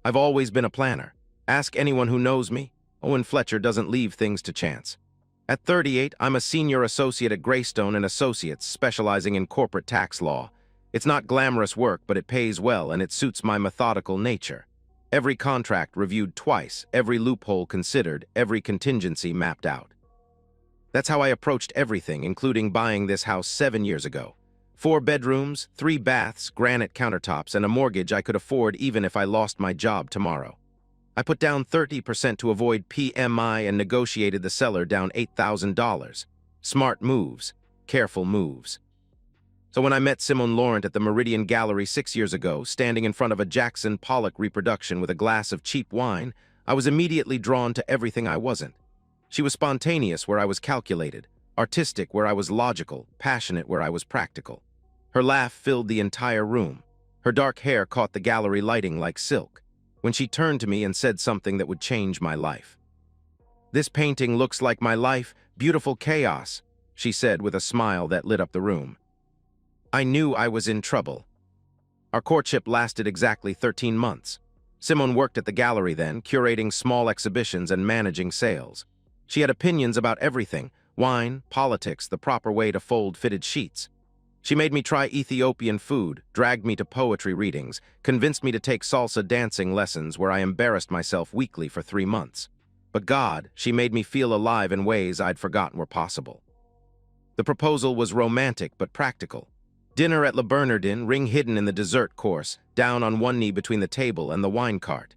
I've always been a planner. Ask anyone who knows me. Owen Fletcher doesn't leave things to chance. At 38, I'm a senior associate at Greystone and Associates, specializing in corporate tax law. It's not glamorous work, but it pays well, and it suits my methodical nature. Every contract reviewed twice, every loophole considered, every contingency mapped out. That's how I approached everything, including buying this house 7 years ago. 4 bedrooms, 3 baths, granite countertops, and a mortgage I could afford even if I lost my job tomorrow. I put down 30% to avoid PMI and negotiated the seller down $8,000. Smart moves, careful moves. So when I met Simone Laurent at the Meridian Gallery 6 years ago, standing in front of a Jackson Pollock reproduction with a glass of cheap wine, I was immediately drawn to everything I wasn't. She was spontaneous where I was calculated, artistic where I was logical, passionate where I was practical. Her laugh filled the entire room. Her dark hair caught the gallery lighting like silk. When she turned to me and said something that would change my life. "This painting looks like my life, beautiful chaos," she said with a smile that lit up the room. I knew I was in trouble. Our courtship lasted exactly 13 months. Simone worked at the gallery then, curating small exhibitions and managing sales. She had opinions about everything: wine, politics, the proper way to fold fitted sheets. She made me try Ethiopian food, dragged me to poetry readings, convinced me to take salsa dancing lessons where I embarrassed myself weekly for 3 months. But God, she made me feel alive in ways I'd forgotten were possible. The proposal was romantic but practical. Dinner at Le Bernardin, ring hidden in the dessert course, down on one knee between the table and the wine cart.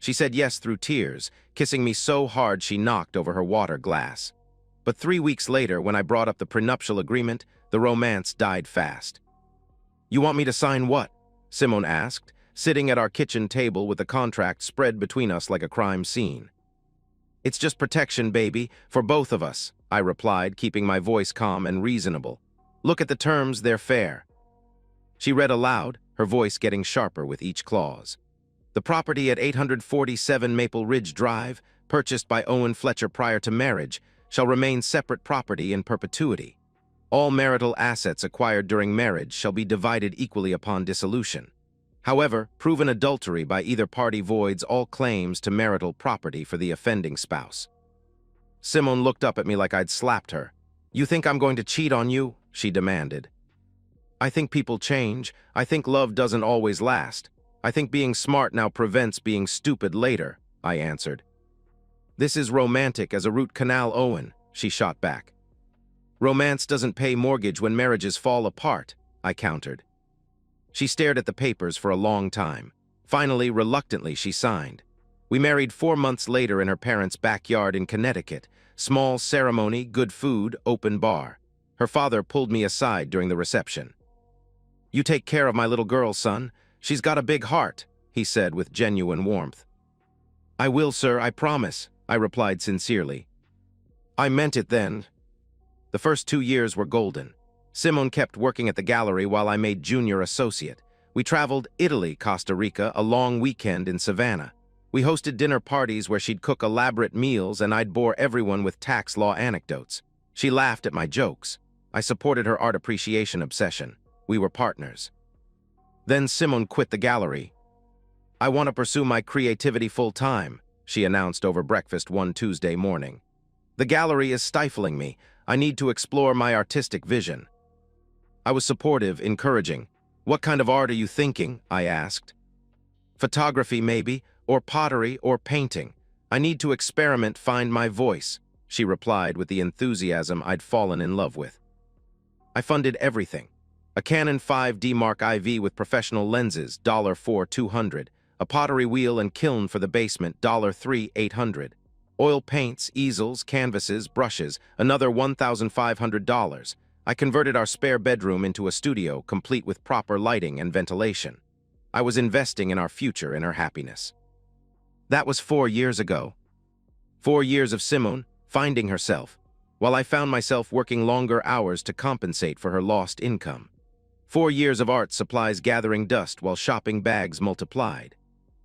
She said yes through tears, kissing me so hard she knocked over her water glass. But 3 weeks later, when I brought up the prenuptial agreement, the romance died fast. "You want me to sign what?" Simone asked, sitting at our kitchen table with the contract spread between us like a crime scene. "It's just protection, baby, for both of us," I replied, keeping my voice calm and reasonable. "Look at the terms, they're fair." She read aloud, her voice getting sharper with each clause. "The property at 847 Maple Ridge Drive, purchased by Owen Fletcher prior to marriage, shall remain separate property in perpetuity. All marital assets acquired during marriage shall be divided equally upon dissolution. However, proven adultery by either party voids all claims to marital property for the offending spouse." Simone looked up at me like I'd slapped her. "You think I'm going to cheat on you?" she demanded. "I think people change. I think love doesn't always last. I think being smart now prevents being stupid later," I answered. "This is romantic as a root canal, Owen," she shot back. "Romance doesn't pay mortgage when marriages fall apart," I countered. She stared at the papers for a long time. Finally, reluctantly, she signed. We married 4 months later in her parents' backyard in Connecticut. Small ceremony, good food, open bar. Her father pulled me aside during the reception. "You take care of my little girl, son. She's got a big heart," he said with genuine warmth. "I will, sir, I promise," I replied sincerely. I meant it then. The first 2 years were golden. Simone kept working at the gallery while I made junior associate. We traveled Italy, Costa Rica, a long weekend in Savannah. We hosted dinner parties where she'd cook elaborate meals and I'd bore everyone with tax law anecdotes. She laughed at my jokes. I supported her art appreciation obsession. We were partners. Then Simone quit the gallery. "I want to pursue my creativity full-time," she announced over breakfast one Tuesday morning. "The gallery is stifling me. I need to explore my artistic vision." I was supportive, encouraging. "What kind of art are you thinking?" I asked. "Photography, maybe, or pottery, or painting. I need to experiment, find my voice," she replied with the enthusiasm I'd fallen in love with. I funded everything. A Canon 5D Mark IV with professional lenses, $4,200. A pottery wheel and kiln for the basement, $3,800. Oil paints, easels, canvases, brushes, another $1,500. I converted our spare bedroom into a studio, complete with proper lighting and ventilation. I was investing in our future and her happiness. That was 4 years ago. 4 years of Simone finding herself, while I found myself working longer hours to compensate for her lost income. 4 years of art supplies gathering dust while shopping bags multiplied.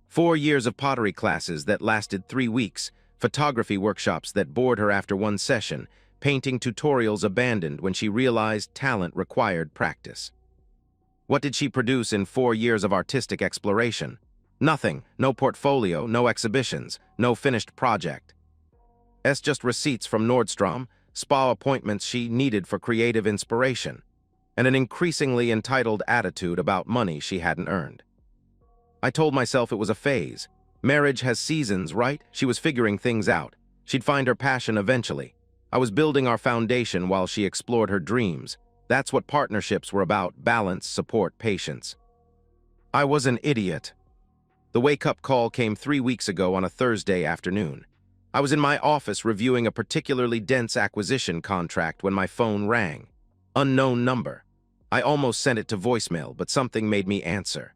4 years of pottery classes that lasted 3 weeks, photography workshops that bored her after one session, painting tutorials abandoned when she realized talent required practice. What did she produce in 4 years of artistic exploration? Nothing, no portfolio, no exhibitions, no finished project. Just receipts from Nordstrom, spa appointments she needed for creative inspiration, and an increasingly entitled attitude about money she hadn't earned. I told myself it was a phase. Marriage has seasons, right? She was figuring things out. She'd find her passion eventually. I was building our foundation while she explored her dreams. That's what partnerships were about: balance, support, patience. I was an idiot. The wake-up call came 3 weeks ago on a Thursday afternoon. I was in my office reviewing a particularly dense acquisition contract when my phone rang. Unknown number. I almost sent it to voicemail, but something made me answer.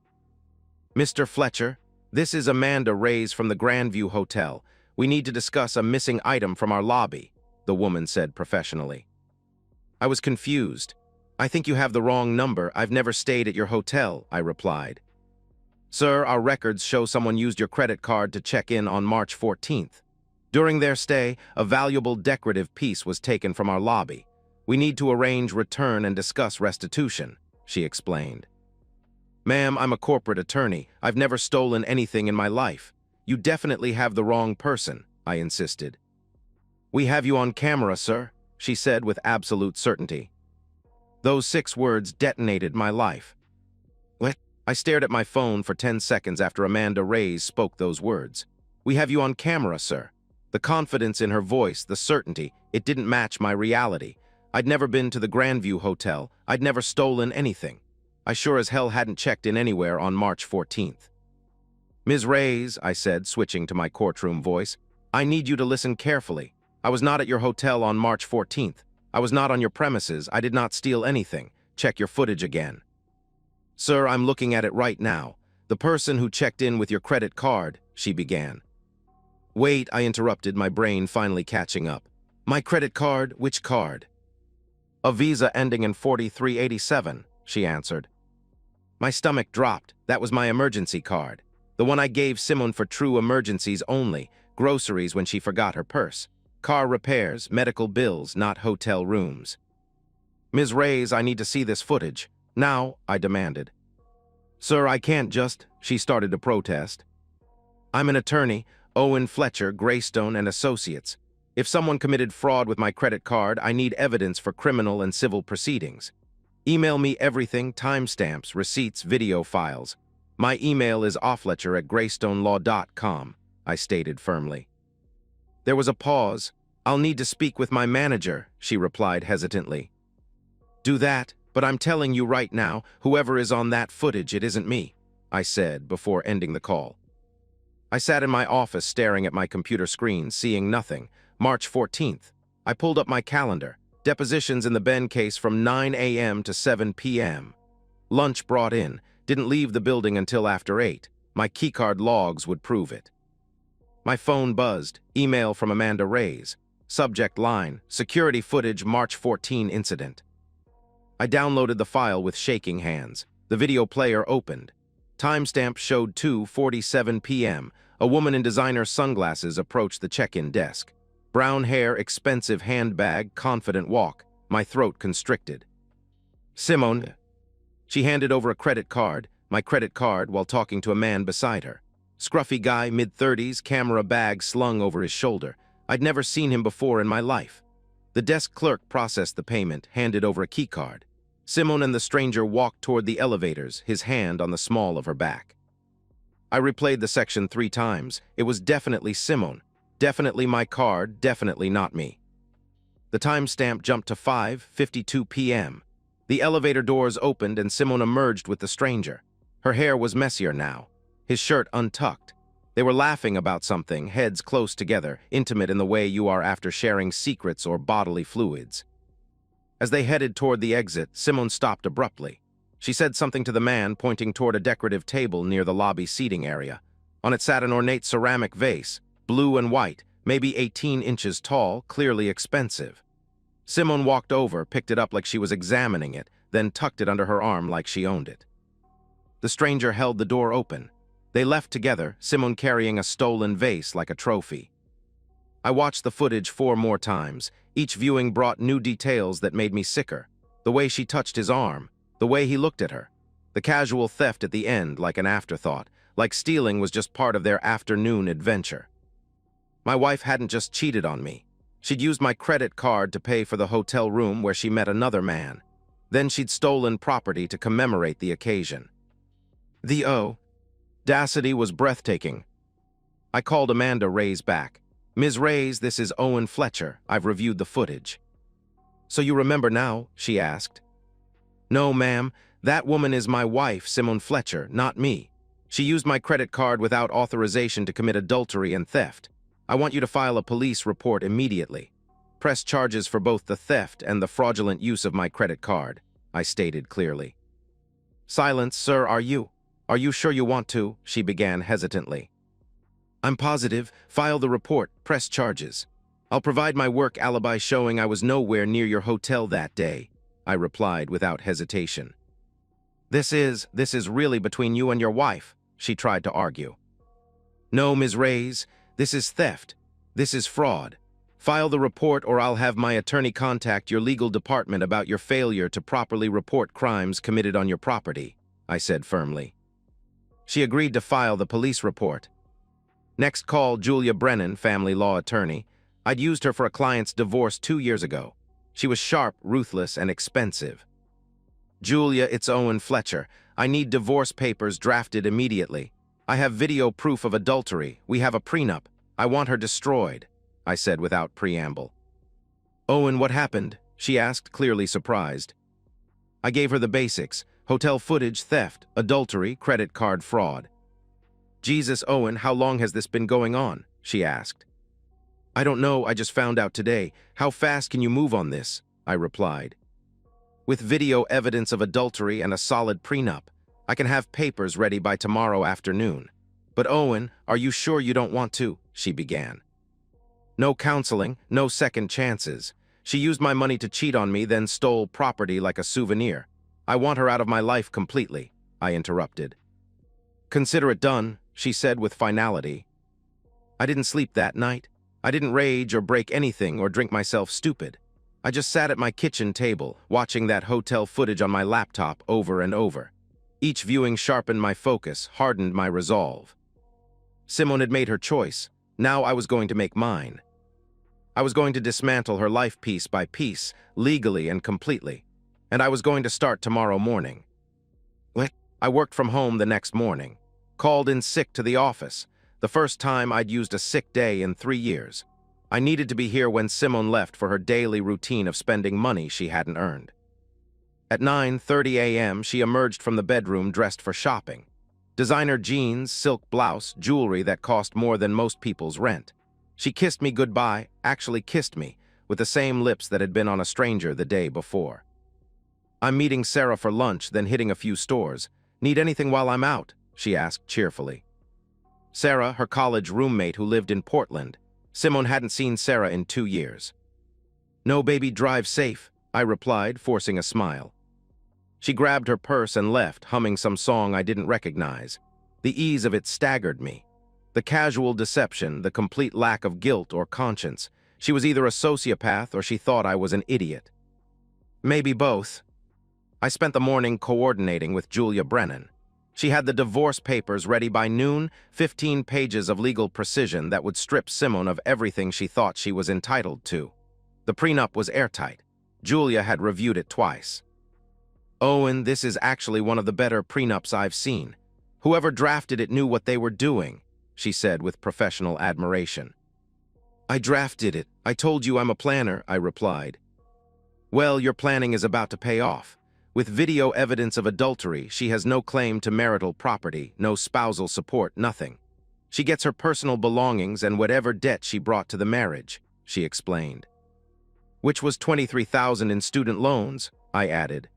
"Mr. Fletcher, this is Amanda Reyes from the Grandview Hotel. We need to discuss a missing item from our lobby," the woman said professionally. I was confused. "I think you have the wrong number. I've never stayed at your hotel," I replied. "Sir, our records show someone used your credit card to check in on March 14th. During their stay, a valuable decorative piece was taken from our lobby. We need to arrange return and discuss restitution," she explained. "Ma'am, I'm a corporate attorney. I've never stolen anything in my life. You definitely have the wrong person," I insisted. "We have you on camera, sir," she said with absolute certainty. Those 6 words detonated my life. What? I stared at my phone for 10 seconds after Amanda Reyes spoke those words. "We have you on camera, sir." The confidence in her voice, the certainty, it didn't match my reality. I'd never been to the Grandview Hotel. I'd never stolen anything. I sure as hell hadn't checked in anywhere on March 14th. "Ms. Reyes," I said, switching to my courtroom voice, "I need you to listen carefully. I was not at your hotel on March 14th. I was not on your premises. I did not steal anything. Check your footage again." "Sir, I'm looking at it right now. The person who checked in with your credit card," she began. "Wait," I interrupted, my brain finally catching up. "My credit card? Which card?" "A Visa ending in 4387, she answered. My stomach dropped. That was my emergency card. The one I gave Simone for true emergencies only, groceries when she forgot her purse, car repairs, medical bills, not hotel rooms. "Ms. Reyes, I need to see this footage. Now," I demanded. "Sir, I can't just," she started to protest. "I'm an attorney, Owen Fletcher, Greystone and Associates. If someone committed fraud with my credit card, I need evidence for criminal and civil proceedings. Email me everything, timestamps, receipts, video files. My email is offletcher@greystonelaw.com, I stated firmly. There was a pause. "I'll need to speak with my manager," she replied hesitantly. "Do that, but I'm telling you right now, whoever is on that footage, it isn't me," I said before ending the call. I sat in my office staring at my computer screen, seeing nothing. March 14th. I pulled up my calendar. Depositions in the Ben case from 9 a.m. to 7 p.m. Lunch brought in. Didn't leave the building until after 8. My keycard logs would prove it. My phone buzzed. Email from Amanda Reyes. Subject line: security footage March 14 incident. I downloaded the file with shaking hands. The video player opened. Timestamp showed 2:47 p.m. A woman in designer sunglasses approached the check-in desk. Brown hair, expensive handbag, confident walk. My throat constricted. "Simone." She handed over a credit card, my credit card, while talking to a man beside her. Scruffy guy, mid-30s, camera bag slung over his shoulder. I'd never seen him before in my life. The desk clerk processed the payment, handed over a keycard. Simone and the stranger walked toward the elevators, his hand on the small of her back. I replayed the section 3 times. It was definitely Simone. Definitely my card, definitely not me. The timestamp jumped to 5:52 p.m. The elevator doors opened and Simone emerged with the stranger. Her hair was messier now, his shirt untucked. They were laughing about something, heads close together, intimate in the way you are after sharing secrets or bodily fluids. As they headed toward the exit, Simone stopped abruptly. She said something to the man, pointing toward a decorative table near the lobby seating area. On it sat an ornate ceramic vase, blue and white, maybe 18 inches tall, clearly expensive. Simone walked over, picked it up like she was examining it, then tucked it under her arm like she owned it. The stranger held the door open. They left together, Simone carrying a stolen vase like a trophy. I watched the footage 4 more times. Each viewing brought new details that made me sicker. The way she touched his arm, the way he looked at her. The casual theft at the end like an afterthought, like stealing was just part of their afternoon adventure. My wife hadn't just cheated on me. She'd used my credit card to pay for the hotel room where she met another man. Then she'd stolen property to commemorate the occasion. The audacity was breathtaking. I called Amanda Reyes back. "Ms. Reyes, this is Owen Fletcher. I've reviewed the footage." "So you remember now?" she asked. "No, ma'am. That woman is my wife, Simone Fletcher, not me. She used my credit card without authorization to commit adultery and theft. I want you to file a police report immediately. Press charges for both the theft and the fraudulent use of my credit card," I stated clearly. "Silence, sir, are you? Are you sure you want to?" she began hesitantly. "I'm positive. File the report. Press charges. I'll provide my work alibi showing I was nowhere near your hotel that day," I replied without hesitation. This is really between you and your wife," she tried to argue. "No, Ms. Reyes, this is theft. This is fraud. File the report or I'll have my attorney contact your legal department about your failure to properly report crimes committed on your property," I said firmly. She agreed to file the police report. Next, call Julia Brennan, family law attorney. I'd used her for a client's divorce 2 years ago. She was sharp, ruthless, and expensive. "Julia, it's Owen Fletcher. I need divorce papers drafted immediately. I have video proof of adultery. We have a prenup. I want her destroyed," I said without preamble. "Owen, what happened?" she asked, clearly surprised. I gave her the basics: hotel footage, theft, adultery, credit card fraud. "Jesus, Owen, how long has this been going on?" she asked. "I don't know, I just found out today. How fast can you move on this?" I replied. "With video evidence of adultery and a solid prenup, I can have papers ready by tomorrow afternoon." "But Owen, are you sure you don't want to?" she began. "No counseling, no second chances. She used my money to cheat on me, then stole property like a souvenir. I want her out of my life completely," I interrupted. "Consider it done," she said with finality. I didn't sleep that night. I didn't rage or break anything or drink myself stupid. I just sat at my kitchen table, watching that hotel footage on my laptop over and over. Each viewing sharpened my focus, hardened my resolve. Simone had made her choice. Now I was going to make mine. I was going to dismantle her life piece by piece, legally and completely. And I was going to start tomorrow morning. I worked from home the next morning. Called in sick to the office. The first time I'd used a sick day in 3 years. I needed to be here when Simone left for her daily routine of spending money she hadn't earned. At 9:30 a.m., she emerged from the bedroom dressed for shopping. Designer jeans, silk blouse, jewelry that cost more than most people's rent. She kissed me goodbye, actually kissed me, with the same lips that had been on a stranger the day before. "I'm meeting Sarah for lunch, then hitting a few stores. Need anything while I'm out?" she asked cheerfully. Sarah, her college roommate who lived in Portland. Simone hadn't seen Sarah in 2 years. "No, baby, drive safe," I replied, forcing a smile. She grabbed her purse and left, humming some song I didn't recognize. The ease of it staggered me. The casual deception, the complete lack of guilt or conscience. She was either a sociopath or she thought I was an idiot. Maybe both. I spent the morning coordinating with Julia Brennan. She had the divorce papers ready by noon, 15 pages of legal precision that would strip Simone of everything she thought she was entitled to. The prenup was airtight. Julia had reviewed it twice. "Owen, this is actually one of the better prenups I've seen. Whoever drafted it knew what they were doing," she said with professional admiration. "I drafted it. I told you I'm a planner," I replied. "Well, your planning is about to pay off. With video evidence of adultery, she has no claim to marital property, no spousal support, nothing. She gets her personal belongings and whatever debt she brought to the marriage," she explained. "Which was $23,000 in student loans," I added.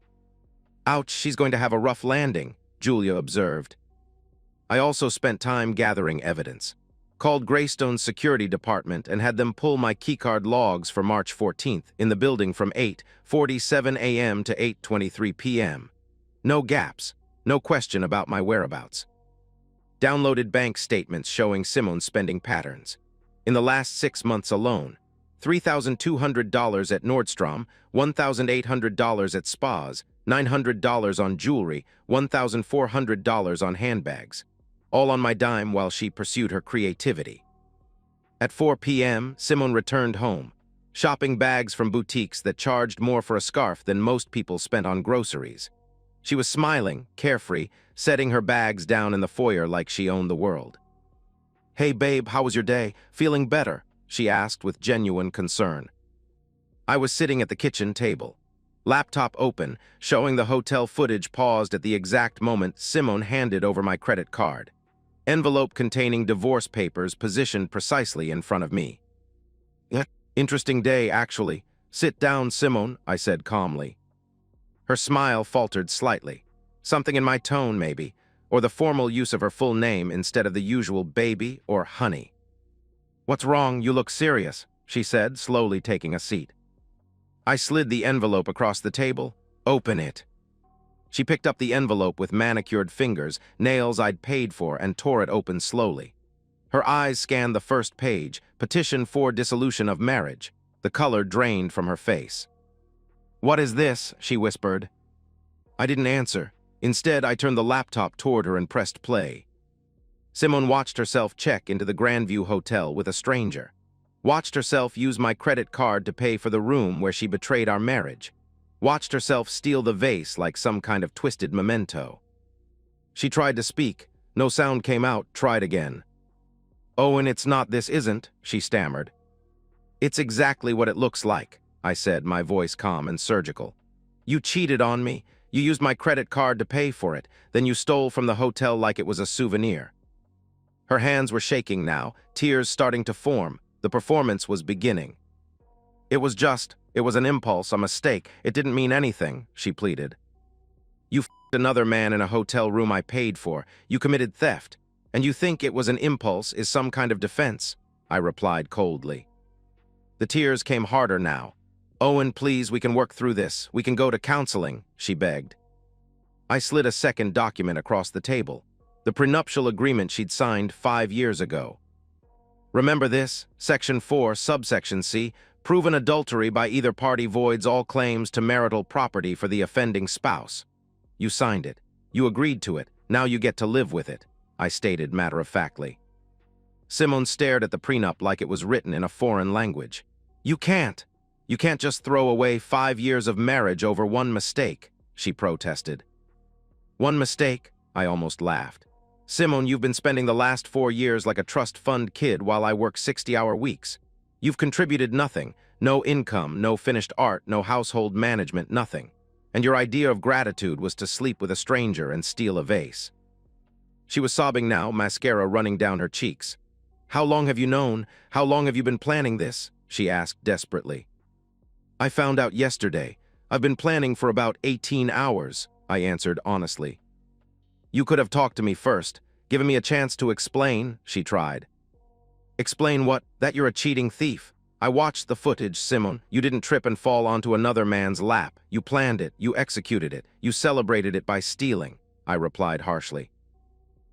"Ouch, she's going to have a rough landing," Julia observed. I also spent time gathering evidence. Called Greystone's security department and had them pull my keycard logs for March 14th in the building from 8:47 a.m. to 8:23 p.m. No gaps, no question about my whereabouts. Downloaded bank statements showing Simone's spending patterns. In the last 6 months alone, $3,200 at Nordstrom, $1,800 at spas, $900 on jewelry, $1,400 on handbags. all on my dime while she pursued her creativity. At 4 p.m., Simone returned home, shopping bags from boutiques that charged more for a scarf than most people spent on groceries. She was smiling, carefree, setting her bags down in the foyer like she owned the world. "Hey babe, how was your day? Feeling better?" she asked with genuine concern. I was sitting at the kitchen table, laptop open, showing the hotel footage paused at the exact moment Simone handed over my credit card. Envelope containing divorce papers positioned precisely in front of me. "Interesting day, actually. Sit down, Simone," I said calmly. Her smile faltered slightly. Something in my tone, maybe, or the formal use of her full name instead of the usual baby or honey. "What's wrong? You look serious," she said, slowly taking a seat. I slid the envelope across the table. "Open it." She picked up the envelope with manicured fingers, nails I'd paid for, and tore it open slowly. Her eyes scanned the first page, petition for dissolution of marriage. The color drained from her face. "What is this?" she whispered. I didn't answer. Instead, I turned the laptop toward her and pressed play. Simone watched herself check into the Grandview Hotel with a stranger. Watched herself use my credit card to pay for the room where she betrayed our marriage. Watched herself steal the vase like some kind of twisted memento. She tried to speak. No sound came out. Tried again. "Oh, and it's not, this isn't," she stammered. "It's exactly what it looks like," I said, my voice calm and surgical. "You cheated on me. You used my credit card to pay for it. Then you stole from the hotel like it was a souvenir." Her hands were shaking now, tears starting to form. The performance was beginning. It was an impulse, a mistake. It didn't mean anything," she pleaded. "You f***ed another man in a hotel room I paid for. You committed theft. And you think it was an impulse is some kind of defense?" I replied coldly. The tears came harder now. "Owen, please, we can work through this. We can go to counseling," she begged. I slid a second document across the table. The prenuptial agreement she'd signed 5 years ago. "Remember this? Section 4, subsection C, proven adultery by either party voids all claims to marital property for the offending spouse. You signed it. You agreed to it. Now you get to live with it," I stated matter-of-factly. Simone stared at the prenup like it was written in a foreign language. You can't just throw away 5 years of marriage over one mistake," she protested. "One mistake?" I almost laughed. "Simone, you've been spending the last 4 years like a trust fund kid while I work 60-hour weeks. You've contributed nothing, no income, no finished art, no household management, nothing. And your idea of gratitude was to sleep with a stranger and steal a vase." She was sobbing now, mascara running down her cheeks. "How long have you known? How long have you been planning this?" she asked desperately. "I found out yesterday. I've been planning for about 18 hours, I answered honestly. "You could have talked to me first, given me a chance to explain," she tried. "Explain what? That you're a cheating thief. I watched the footage, Simone. You didn't trip and fall onto another man's lap. You planned it. You executed it. You celebrated it by stealing," I replied harshly.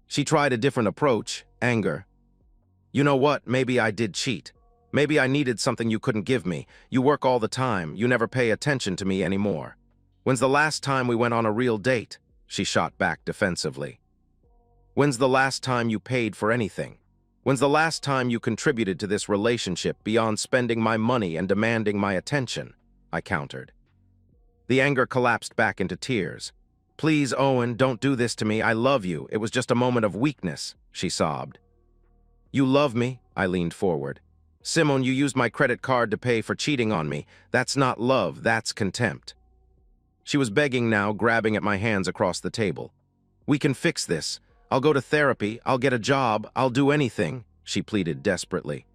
She tried a different approach, anger. "You know what? Maybe I did cheat. Maybe I needed something you couldn't give me. You work all the time. You never pay attention to me anymore. When's the last time we went on a real date?" she shot back defensively. "When's the last time you paid for anything? When's the last time you contributed to this relationship beyond spending my money and demanding my attention?" I countered. The anger collapsed back into tears. "Please, Owen, don't do this to me. I love you. It was just a moment of weakness," she sobbed. "You love me?" I leaned forward. "Simone, you used my credit card to pay for cheating on me. That's not love, that's contempt." She was begging now, grabbing at my hands across the table. "We can fix this. I'll go to therapy, I'll get a job, I'll do anything," she pleaded desperately.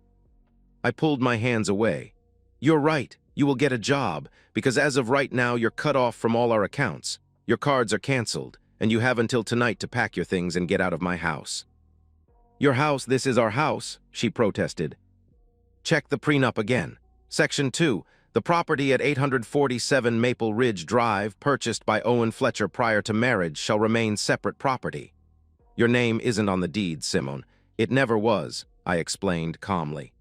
I pulled my hands away. "You're right, you will get a job, because as of right now you're cut off from all our accounts. Your cards are canceled, and you have until tonight to pack your things and get out of my house." "Your house, this is our house," she protested. "Check the prenup again. Section 2, the property at 847 Maple Ridge Drive, purchased by Owen Fletcher prior to marriage, shall remain separate property. Your name isn't on the deed, Simone. It never was," I explained calmly.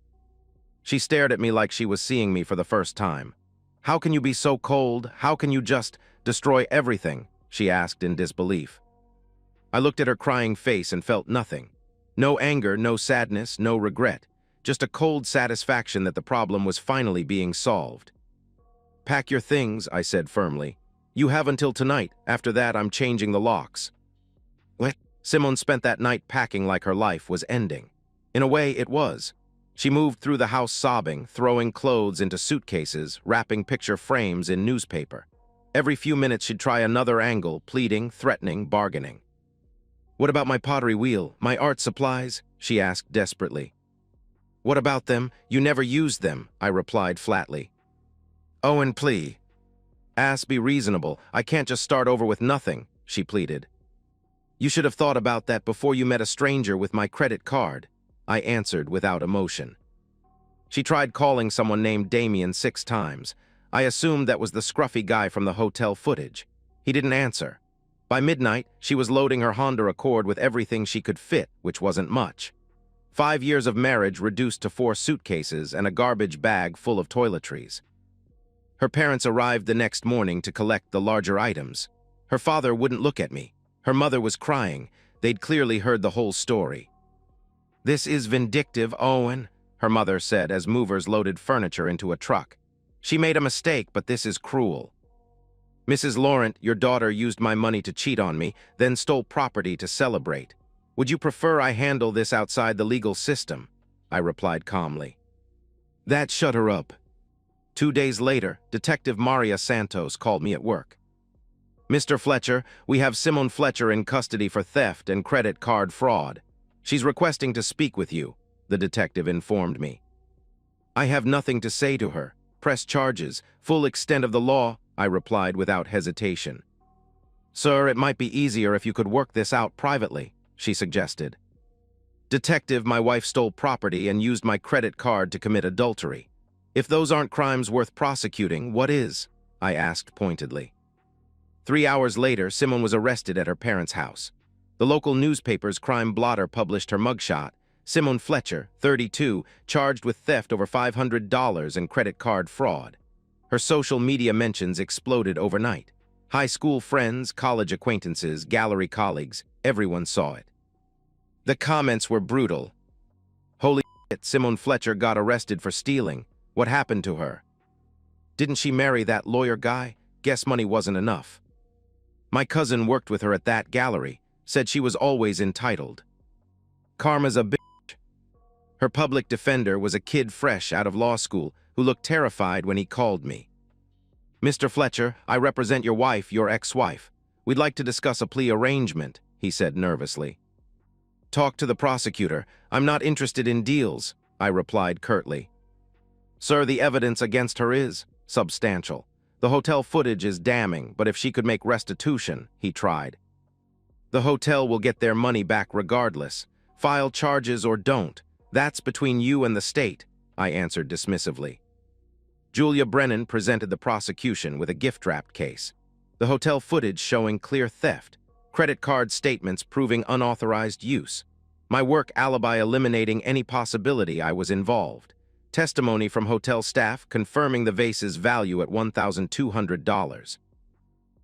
She stared at me like she was seeing me for the first time. "How can you be so cold? How can you just destroy everything?" she asked in disbelief. I looked at her crying face and felt nothing. No anger, no sadness, no regret. Just a cold satisfaction that the problem was finally being solved. "Pack your things," I said firmly. "You have until tonight. After that, I'm changing the locks." What? Simone spent that night packing like her life was ending. In a way, it was. She moved through the house sobbing, throwing clothes into suitcases, wrapping picture frames in newspaper. Every few minutes she'd try another angle, pleading, threatening, bargaining. "What about my pottery wheel, my art supplies?" she asked desperately. "What about them? You never used them," I replied flatly. "Owen, please. Be reasonable. I can't just start over with nothing," she pleaded. "You should have thought about that before you met a stranger with my credit card," I answered without emotion. She tried calling someone named Damien 6 times. I assumed that was the scruffy guy from the hotel footage. He didn't answer. By midnight, she was loading her Honda Accord with everything she could fit, which wasn't much. 5 years of marriage reduced to 4 suitcases and a garbage bag full of toiletries. Her parents arrived the next morning to collect the larger items. Her father wouldn't look at me. Her mother was crying. They'd clearly heard the whole story. "This is vindictive, Owen," her mother said as movers loaded furniture into a truck. "She made a mistake, but this is cruel. Mrs. Laurent, your daughter used my money to cheat on me, then stole property to celebrate. Would you prefer I handle this outside the legal system?" I replied calmly. That shut her up. 2 days later, Detective Maria Santos called me at work. "Mr. Fletcher, we have Simone Fletcher in custody for theft and credit card fraud. She's requesting to speak with you," the detective informed me. "I have nothing to say to her. Press charges, full extent of the law," I replied without hesitation. "Sir, it might be easier if you could work this out privately," she suggested. "Detective, my wife stole property and used my credit card to commit adultery. If those aren't crimes worth prosecuting, what is?" I asked pointedly. 3 hours later, Simone was arrested at her parents' house. The local newspaper's crime blotter published her mugshot. Simone Fletcher, 32, charged with theft over $500 and credit card fraud. Her social media mentions exploded overnight. High school friends, college acquaintances, gallery colleagues, everyone saw it. The comments were brutal. "Holy shit, Simone Fletcher got arrested for stealing. What happened to her? Didn't she marry that lawyer guy? Guess money wasn't enough. My cousin worked with her at that gallery, said she was always entitled. Karma's a bitch." Her public defender was a kid fresh out of law school who looked terrified when he called me. "Mr. Fletcher, I represent your wife, your ex-wife. We'd like to discuss a plea arrangement," he said nervously. "Talk to the prosecutor. I'm not interested in deals," I replied curtly. "Sir, the evidence against her is substantial. The hotel footage is damning, but if she could make restitution," he tried. "The hotel will get their money back regardless. File charges or don't. That's between you and the state," I answered dismissively. Julia Brennan presented the prosecution with a gift-wrapped case. The hotel footage showing clear theft. Credit card statements proving unauthorized use. My work alibi eliminating any possibility I was involved. Testimony from hotel staff confirming the vase's value at $1,200.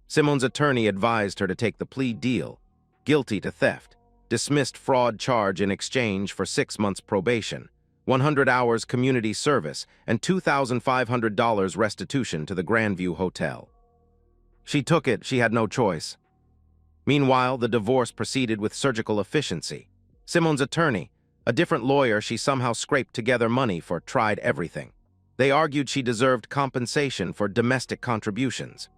Simone's attorney advised her to take the plea deal. Guilty to theft. Dismissed fraud charge in exchange for 6 months probation, 100 hours community service, and $2,500 restitution to the Grandview Hotel. She took it, she had no choice. Meanwhile, the divorce proceeded with surgical efficiency. Simone's attorney, a different lawyer she somehow scraped together money for, tried everything. They argued she deserved compensation for domestic contributions.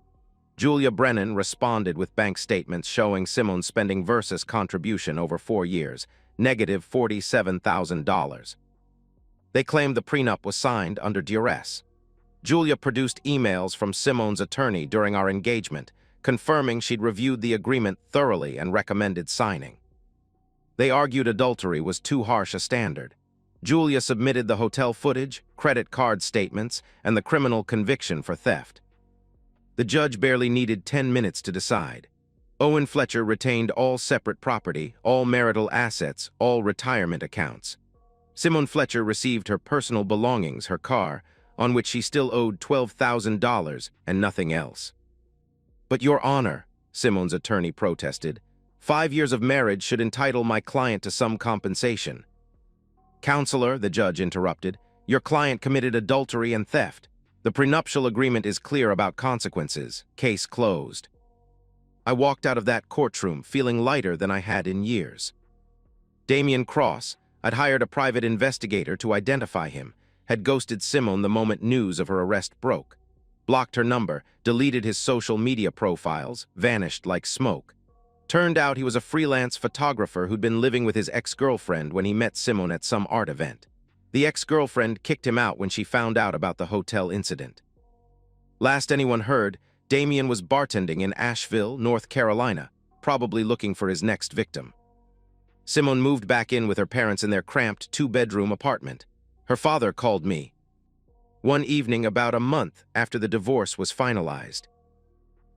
Julia Brennan responded with bank statements showing Simone spending Vase's contribution over 4 years, negative $47,000. They claimed the prenup was signed under duress. Julia produced emails from Simone's attorney during our engagement, confirming she'd reviewed the agreement thoroughly and recommended signing. They argued adultery was too harsh a standard. Julia submitted the hotel footage, credit card statements, and the criminal conviction for theft. The judge barely needed 10 minutes to decide. Owen Fletcher retained all separate property, all marital assets, all retirement accounts. Simone Fletcher received her personal belongings, her car, on which she still owed $12,000 and nothing else. "But Your Honor," Simone's attorney protested, 5 years of marriage should entitle my client to some compensation. Counselor, the judge interrupted, your client committed adultery and theft. The prenuptial agreement is clear about consequences. Case closed. I walked out of that courtroom feeling lighter than I had in years. Damien Cross, I'd hired a private investigator to identify him, had ghosted Simone the moment news of her arrest broke, blocked her number, deleted his social media profiles, vanished like smoke. Turned out he was a freelance photographer who'd been living with his ex-girlfriend when he met Simone at some art event. The ex-girlfriend kicked him out when she found out about the hotel incident. Last anyone heard, Damien was bartending in Asheville, North Carolina, probably looking for his next victim. Simone moved back in with her parents in their cramped 2-bedroom apartment. Her father called me. One evening about a month after the divorce was finalized.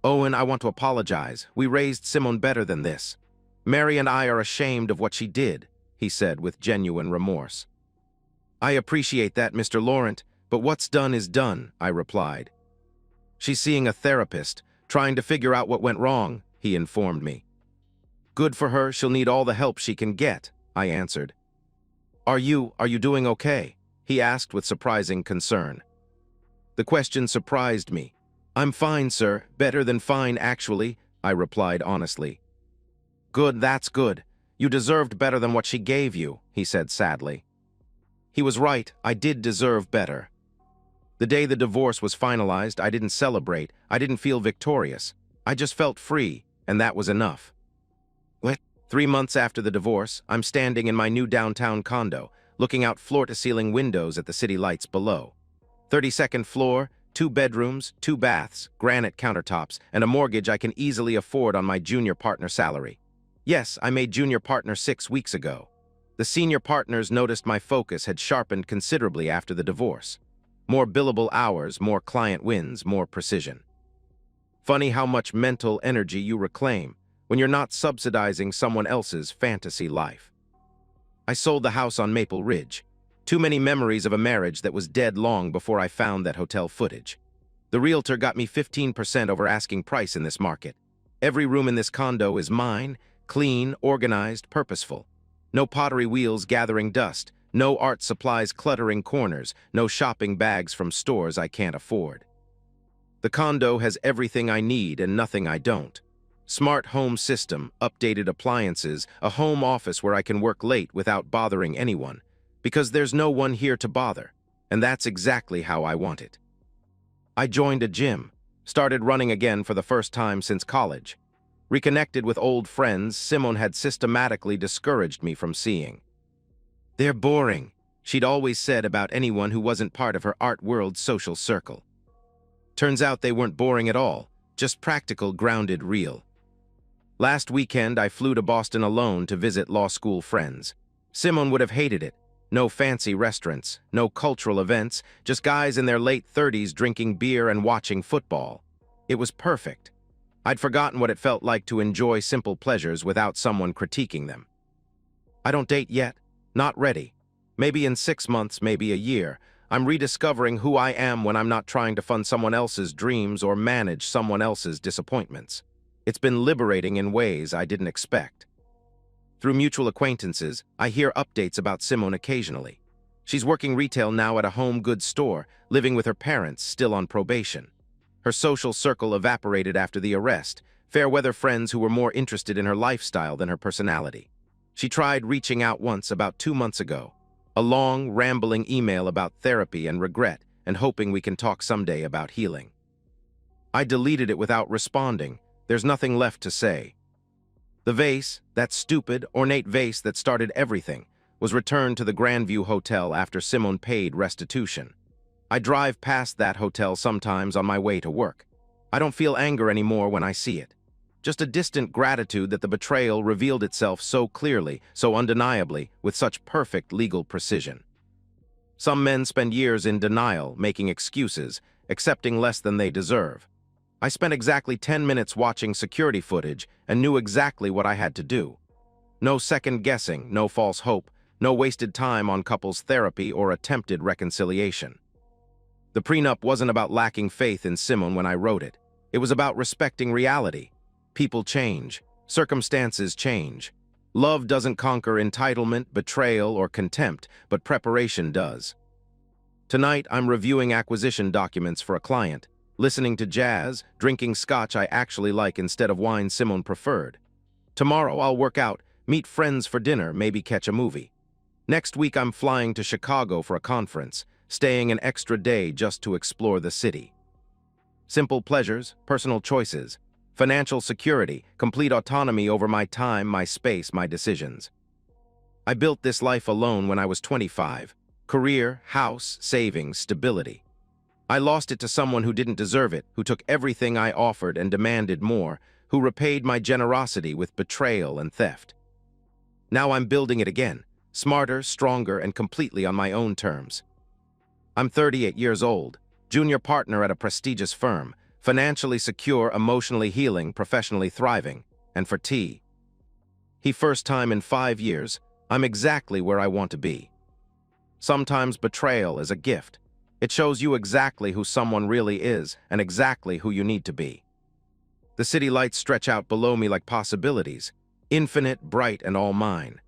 Owen, I want to apologize. We raised Simone better than this. Mary and I are ashamed of what she did, he said with genuine remorse. I appreciate that, Mr. Laurent, but what's done is done, I replied. She's seeing a therapist, trying to figure out what went wrong, he informed me. Good for her, she'll need all the help she can get, I answered. Are you doing okay? He asked with surprising concern. The question surprised me. I'm fine, sir, better than fine, actually, I replied honestly. Good, that's good. You deserved better than what she gave you, he said sadly. He was right, I did deserve better. The day the divorce was finalized, I didn't celebrate, I didn't feel victorious. I just felt free, and that was enough. 3 months after the divorce, I'm standing in my new downtown condo, looking out floor-to-ceiling windows at the city lights below. 32nd floor, 2 bedrooms, 2 baths, granite countertops, and a mortgage I can easily afford on my junior partner salary. Yes, I made junior partner 6 weeks ago. The senior partners noticed my focus had sharpened considerably after the divorce. More billable hours, more client wins, more precision. Funny how much mental energy you reclaim when you're not subsidizing someone else's fantasy life. I sold the house on Maple Ridge. Too many memories of a marriage that was dead long before I found that hotel footage. The realtor got me 15% over asking price in this market. Every room in this condo is mine, clean, organized, purposeful. No pottery wheels gathering dust, no art supplies cluttering corners, no shopping bags from stores I can't afford. The condo has everything I need and nothing I don't. Smart home system, updated appliances, a home office where I can work late without bothering anyone, because there's no one here to bother, and that's exactly how I want it. I joined a gym, started running again for the first time since college. Reconnected with old friends Simone had systematically discouraged me from seeing. They're boring, she'd always said about anyone who wasn't part of her art world's social circle. Turns out they weren't boring at all, just practical, grounded, real. Last weekend, I flew to Boston alone to visit law school friends. Simone would have hated it. No fancy restaurants, no cultural events, just guys in their late 30s drinking beer and watching football. It was perfect. I'd forgotten what it felt like to enjoy simple pleasures without someone critiquing them. I don't date yet. Not ready. Maybe in 6 months, maybe a year. I'm rediscovering who I am when I'm not trying to fund someone else's dreams or manage someone else's disappointments. It's been liberating in ways I didn't expect. Through mutual acquaintances, I hear updates about Simone occasionally. She's working retail now at a home goods store, living with her parents, still on probation. Her social circle evaporated after the arrest, fair-weather friends who were more interested in her lifestyle than her personality. She tried reaching out once about 2 months ago. A long, rambling email about therapy and regret, and hoping we can talk someday about healing. I deleted it without responding. There's nothing left to say. The vase, that stupid, ornate vase that started everything, was returned to the Grandview Hotel after Simone paid restitution. I drive past that hotel sometimes on my way to work. I don't feel anger anymore when I see it. Just a distant gratitude that the betrayal revealed itself so clearly, so undeniably, with such perfect legal precision. Some men spend years in denial, making excuses, accepting less than they deserve. I spent exactly 10 minutes watching security footage and knew exactly what I had to do. No second guessing, no false hope, no wasted time on couples therapy or attempted reconciliation. The prenup wasn't about lacking faith in Simone when I wrote it. It was about respecting reality. People change. Circumstances change. Love doesn't conquer entitlement, betrayal, or contempt, but preparation does. Tonight, I'm reviewing acquisition documents for a client, listening to jazz, drinking scotch I actually like instead of wine Simone preferred. Tomorrow, I'll work out, meet friends for dinner, maybe catch a movie. Next week, I'm flying to Chicago for a conference, staying an extra day just to explore the city. Simple pleasures, personal choices, financial security, complete autonomy over my time, my space, my decisions. I built this life alone when I was 25. Career, house, savings, stability. I lost it to someone who didn't deserve it, who took everything I offered and demanded more, who repaid my generosity with betrayal and theft. Now I'm building it again, smarter, stronger, and completely on my own terms. I'm 38 years old, junior partner at a prestigious firm, financially secure, emotionally healing, professionally thriving, and for T. He first time in 5 years, I'm exactly where I want to be. Sometimes betrayal is a gift. It shows you exactly who someone really is and exactly who you need to be. The city lights stretch out below me like possibilities, infinite, bright, and all mine.